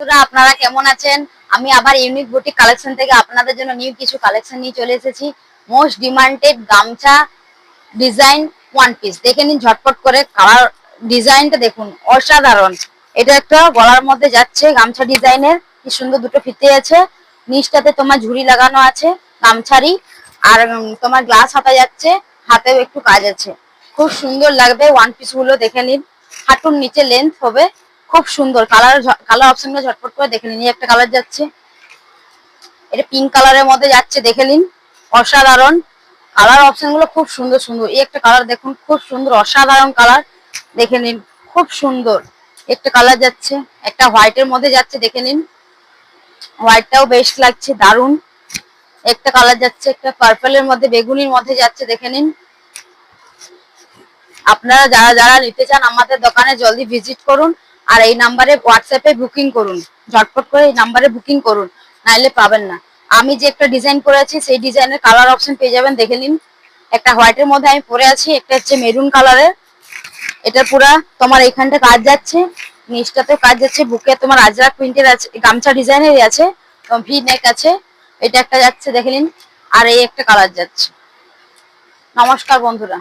বন্ধুরা আপনারা কেমন আছেন? আমি আবার ইউনিক বুটিক কালেকশন থেকে আপনাদের জন্য নিউ কিছু কালেকশন নিয়ে চলে এসেছি। মোস্ট ডিমান্ডেড গামছা ডিজাইন ওয়ান পিস দেখে নিন ঝটপট করে। কালার ডিজাইনটা দেখুন, অসাধারণ। এটা একটা গলার মধ্যে যাচ্ছে গামছা ডিজাইনের, কি সুন্দর দুটো ফিতে আছে। নিচটাতে তোমার ঝুড়ি লাগানো আছে গামছারি, আর তোমার গ্লাস হাতা যাচ্ছে, হাতেও একটু কাজ আছে। খুব সুন্দর লাগবে ওয়ান পিস গুলো, দেখে নিন। হাঁটুর নিচে লেন্থ হবে, খুব সুন্দর। কালার অপশন গুলো ঝটপট করে দেখে নিন। একটা কালার যাচ্ছে, এটা পিঙ্ক কালারের মধ্যে যাচ্ছে, দেখে নিন। অসাধারণ কালার অপশন গুলো, খুব সুন্দর সুন্দর। এই একটা কালার দেখুন, খুব সুন্দর অসাধারণ কালার, দেখে নিন। খুব সুন্দর একটা কালার যাচ্ছে, একটা হোয়াইটের মধ্যে যাচ্ছে, দেখে নিন। হোয়াইটটাও বেশ লাগছে, দারুন। একটা কালার যাচ্ছে, একটা পার্পলের মধ্যে বেগুনির মধ্যে যাচ্ছে, দেখে নিন। আপনারা যারা যারা নিতে চান আমাদের দোকানে জলদি ভিজিট করুন, আর এই নাম্বারে হোয়াটসঅ্যাপে বুকিং করুন। ঝটপট করে এই নাম্বারে বুকিং করুন, নাইলে পাবেন না। আমি যে একটা ডিজাইন করেছি সেই ডিজাইনের কালার অপশন পেয়ে যাবেন, দেখে নিন। একটা হোয়াইটের মধ্যে আমি পরে আছি, একটা হচ্ছে মেরুন কালারের। এটা পুরা তোমার এইখানটা কাজ যাচ্ছে, নিচটাতেও কাজ যাচ্ছে। বুকে তোমার আজরাক প্রিন্টের আছে, গামছা ডিজাইনেরই আছে, ভি নেক আছে। এটা একটা যাচ্ছে, দেখে নিন। আর এই একটা কালার যাচ্ছে। নমস্কার বন্ধুরা।